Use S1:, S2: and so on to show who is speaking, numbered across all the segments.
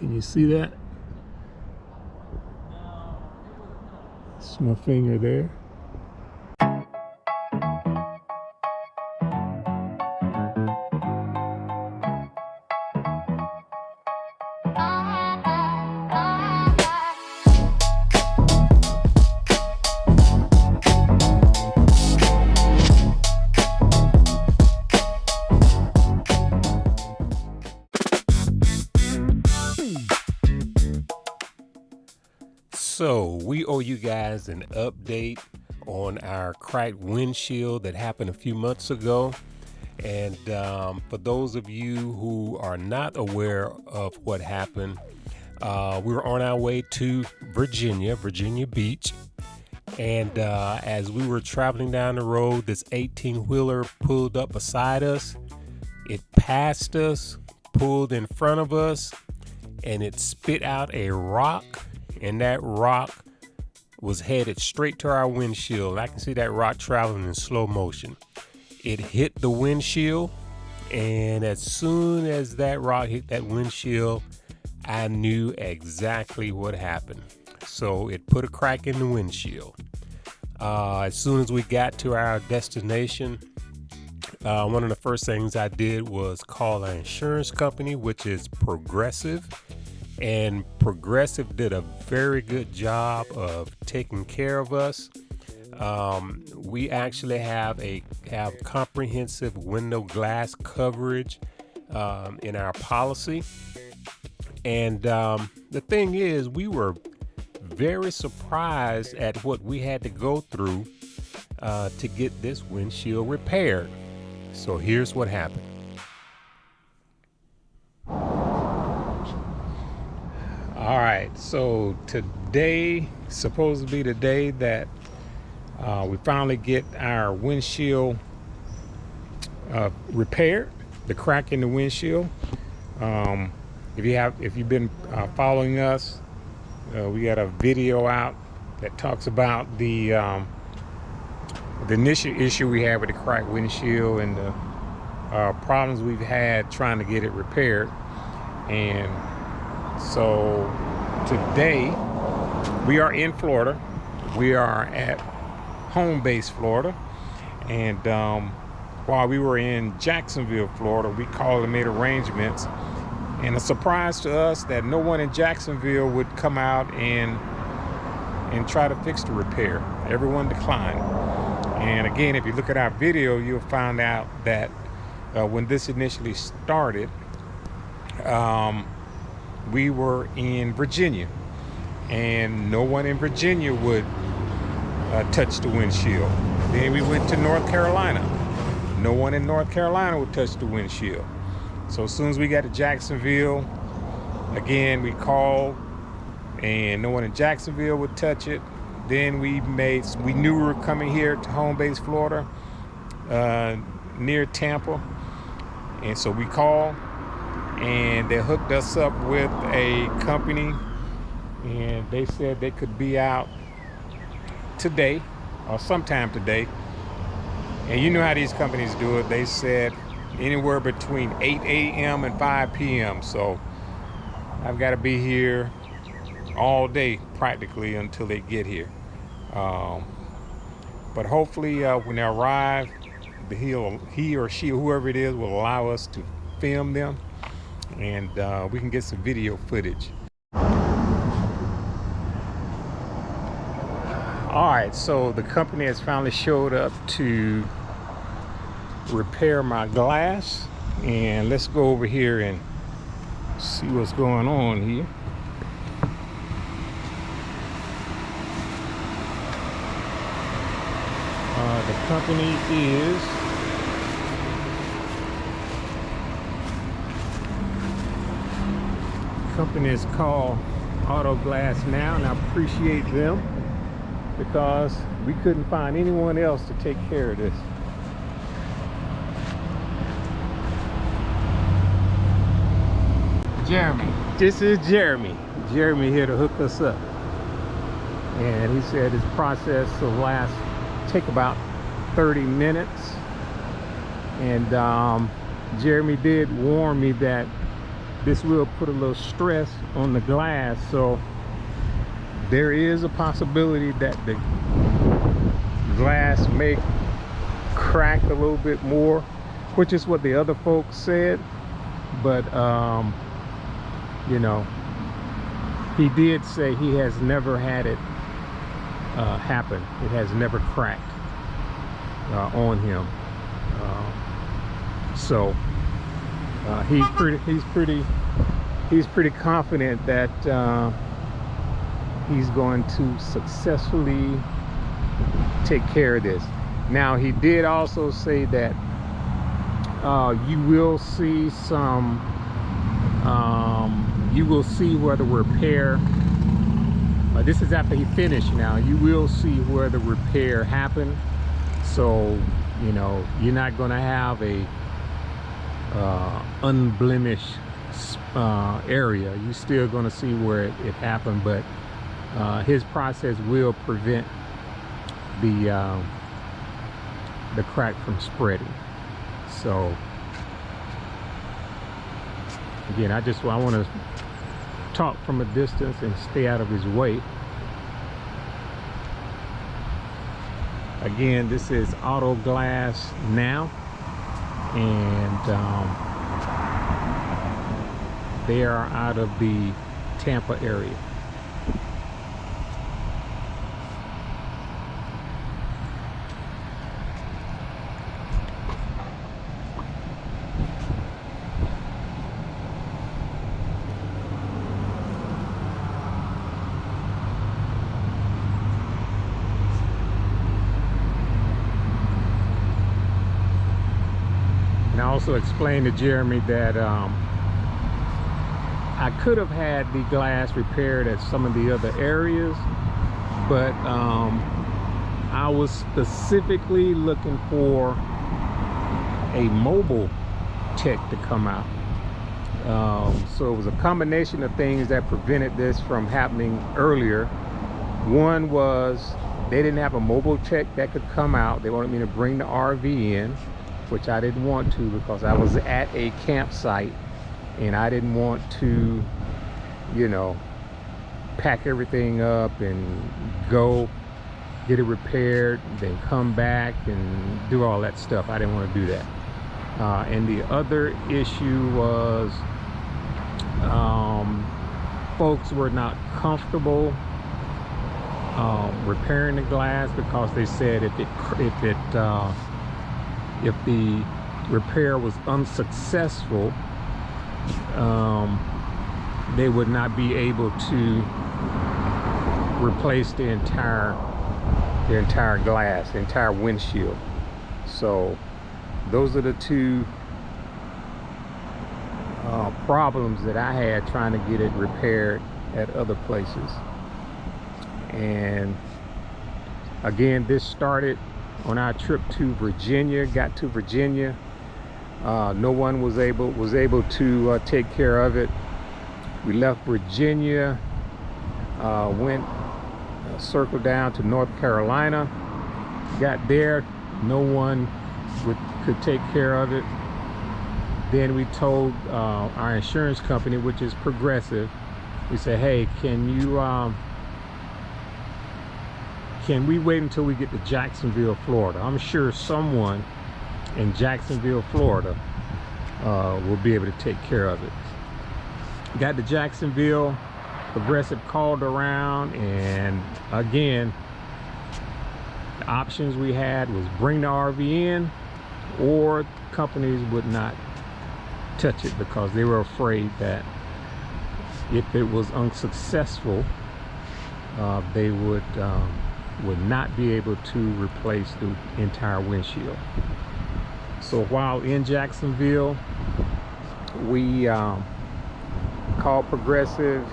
S1: Can you see that? It's my finger there. So we owe you guys an update on our cracked windshield that happened a few months ago. And for those of you who are not aware of what happened, we were on our way to Virginia Beach. And as we were traveling down the road, this 18-wheeler pulled up beside us. It passed us, pulled in front of us, and it spit out a rock. And that rock was headed straight to our windshield. I can see that rock traveling in slow motion. It hit the windshield, and as soon as that rock hit that windshield, I knew exactly what happened. So it put a crack in the windshield. As soon as we got to our destination, one of the first things I did was call our insurance company, which is Progressive. And Progressive did a very good job of taking care of us. We actually have comprehensive window glass coverage in our policy. And the thing is, we were very surprised at what we had to go through to get this windshield repaired. So here's what happened. All right, so today, supposed to be the day that we finally get our windshield repaired, the crack in the windshield. If you've been following us, we got a video out that talks about the initial issue we had with the cracked windshield and the problems we've had trying to get it repaired. And so today we are in Florida. We are at home base Florida, and while we were in Jacksonville, Florida, we called and made arrangements. And a surprise to us that no one in Jacksonville would come out and try to fix the repair. Everyone declined. And again, if you look at our video, you'll find out that when this initially started, we were in Virginia, and no one in Virginia would touch the windshield. Then we went to North Carolina. No one in North Carolina would touch the windshield. So as soon as we got to Jacksonville, again, we called, and no one in Jacksonville would touch it. Then we knew we were coming here to home base Florida, near Tampa, and so we called, and they hooked us up with a company, and they said they could be out today or sometime today. And you know how these companies do it. They said anywhere between 8 a.m. and 5 p.m. So I've got to be here all day practically until they get here. But hopefully when they arrive, he or she, whoever it is, will allow us to film them, and we can get some video footage. All right, so the company has finally showed up to repair my glass, and let's go over here and see what's going on here. The company is called Auto Glass Now, and I appreciate them because we couldn't find anyone else to take care of this. Jeremy. This is Jeremy. Jeremy here to hook us up. And he said this process will take about 30 minutes. And Jeremy did warn me that this will put a little stress on the glass, so there is a possibility that the glass may crack a little bit more, which is what the other folks said. But you know, he did say he has never had it happen. It has never cracked on him. So he's pretty confident that he's going to successfully take care of this. Now, he did also say that you will see some, you will see where the repair, this is after he finished now, you will see where the repair happened. So, you know, you're not going to have a unblemished area. You're still going to see where it happened, but his process will prevent the crack from spreading. So again, I want to talk from a distance and stay out of his way. Again, this is Auto Glass Now, and they are out of the Tampa area. And I also explained to Jeremy that I could have had the glass repaired at some of the other areas, but I was specifically looking for a mobile tech to come out. So it was a combination of things that prevented this from happening earlier. One was they didn't have a mobile tech that could come out. They wanted me to bring the RV in, which I didn't want to because I was at a campsite and I didn't want to, you know, pack everything up and go get it repaired, then come back and do all that stuff. I didn't want to do that. And the other issue was folks were not comfortable repairing the glass because they said if the repair was unsuccessful, they would not be able to replace the entire glass, the entire windshield. So those are the two problems that I had trying to get it repaired at other places. And again, this started on our trip to Virginia. Got to Virginia, no one was able to take care of it. We left Virginia, went circled down to North Carolina. Got there, no one could take care of it. Then we told our insurance company, which is Progressive, we said, hey, can we wait until we get to Jacksonville, Florida? I'm sure someone in Jacksonville, Florida will be able to take care of it. Got to Jacksonville, Progressive called around, and again, the options we had was bring the RV in, or companies would not touch it because they were afraid that if it was unsuccessful, they would not be able to replace the entire windshield. So while in Jacksonville, we called Progressive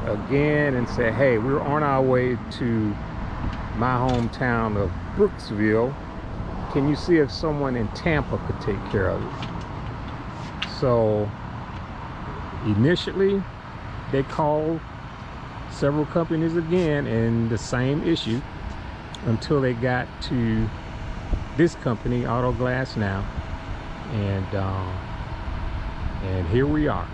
S1: again and said, hey, we're on our way to my hometown of Brooksville. Can you see if someone in Tampa could take care of it? So initially they called several companies again, and the same issue, until they got to this company, Auto Glass Now, and here we are.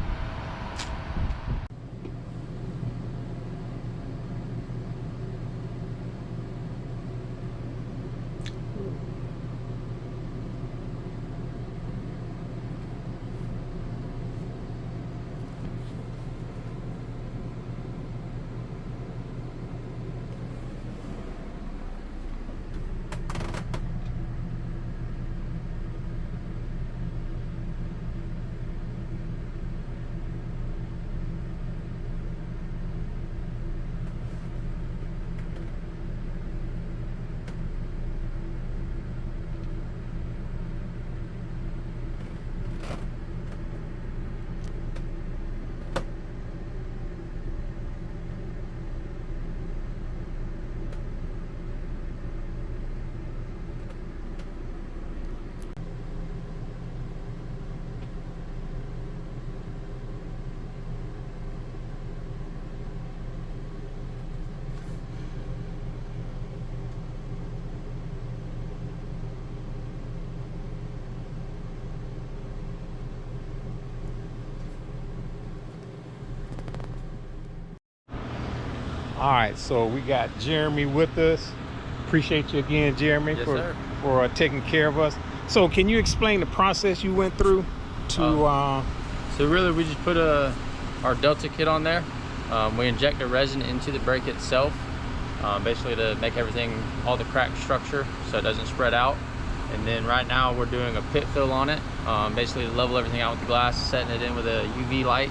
S1: All right, so we got Jeremy with us. Appreciate you again, Jeremy,
S2: Yes,
S1: for taking care of us. So can you explain the process you went through to
S2: So really we just put our Delta kit on there. We inject the resin into the brake itself, basically to make everything, all the crack structure, so it doesn't spread out. And then right now we're doing a pit fill on it, basically to level everything out with the glass, setting it in with a UV light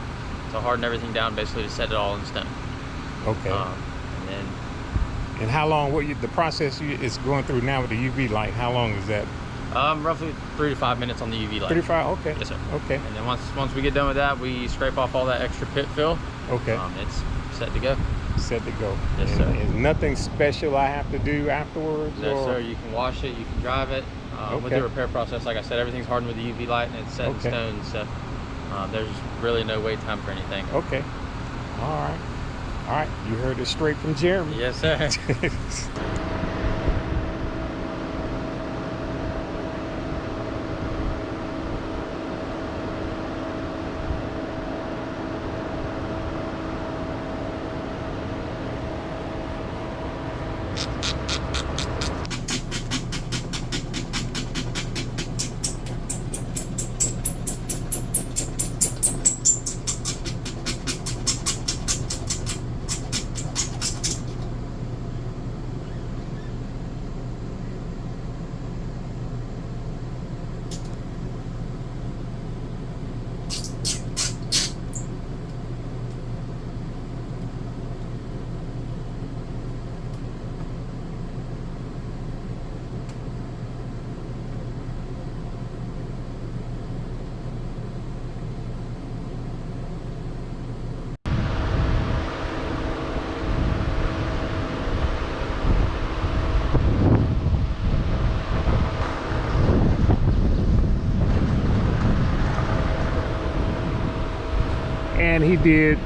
S2: to harden everything down, basically to set it all in stone.
S1: Okay.
S2: And
S1: how long, the process is going through now with the UV light, how long is that?
S2: Roughly 3 to 5 minutes on the UV light.
S1: 35, okay.
S2: Yes, sir.
S1: Okay.
S2: And then once we get done with that, we scrape off all that extra pit fill.
S1: Okay.
S2: It's set to go.
S1: Set to go.
S2: Yes, sir.
S1: Is nothing special I have to do afterwards?
S2: No, sir. You can wash it, you can drive it. With the repair process, like I said, everything's hardened with the UV light and it's set in stone, so there's really no wait time for anything.
S1: Okay. All right. All right. You heard it straight from Jeremy.
S2: Yes, sir.
S1: And he did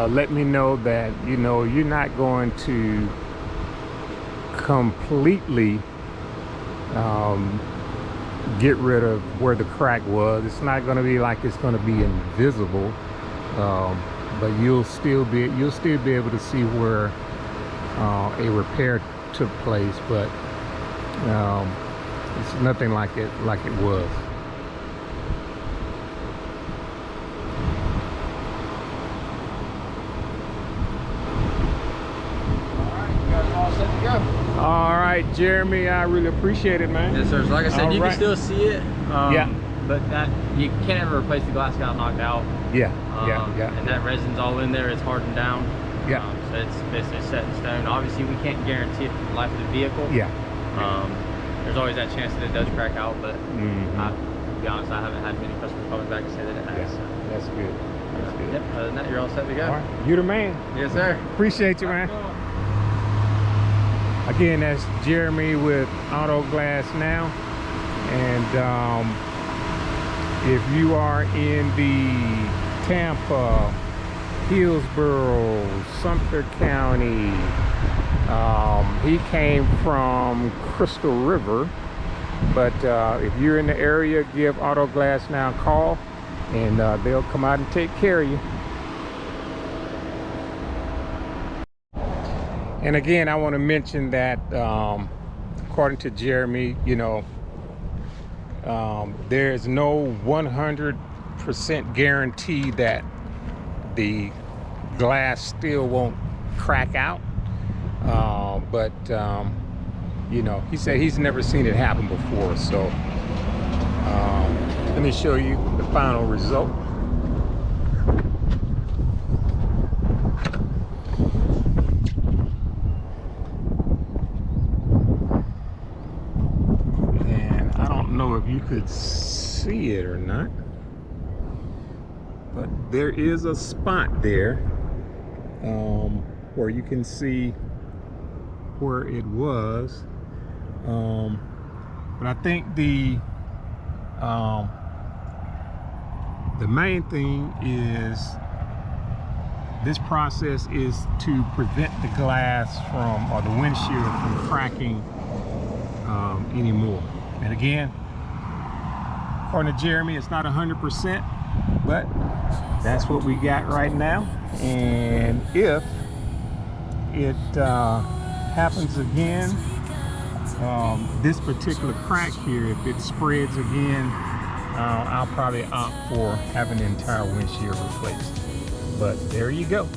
S1: let me know that, you know, you're not going to completely get rid of where the crack was. It's not going to be like it's going to be invisible, but you'll still be able to see where a repair took place, but it's nothing like it was. All right, Jeremy, I really appreciate it, man.
S2: Yes, sir. So like I said, you can still see it.
S1: Yeah.
S2: But that you can't ever replace the glass got knocked out.
S1: Yeah.
S2: And that resin's all in there. It's hardened down.
S1: Yeah.
S2: So it's basically set in stone. Obviously, we can't guarantee the life of the vehicle.
S1: Yeah.
S2: There's always that chance that it does crack out, but to be honest, I haven't had many customers coming back and say that it has.
S1: Yeah. That's good. That's good.
S2: Yep. Other than that, you're all set to go.
S1: All right. You're the man.
S2: Yes, sir.
S1: Appreciate you, man. Again, that's Jeremy with Auto Glass Now, and if you are in the Tampa, Hillsborough, Sumter County, he came from Crystal River, but if you're in the area, give Auto Glass Now a call, and they'll come out and take care of you. And again, I want to mention that according to Jeremy, you know, there's no 100% guarantee that the glass still won't crack out. But you know, he said he's never seen it happen before. So let me show you the final result. If you could see it or not, but there is a spot there where you can see where it was, but I think the main thing is this process is to prevent the glass from, or the windshield from cracking anymore. And again, according to Jeremy, it's not 100%, but that's what we got right now. And if it happens again, this particular crack here, if it spreads again, I'll probably opt for having the entire windshield replaced. But there you go.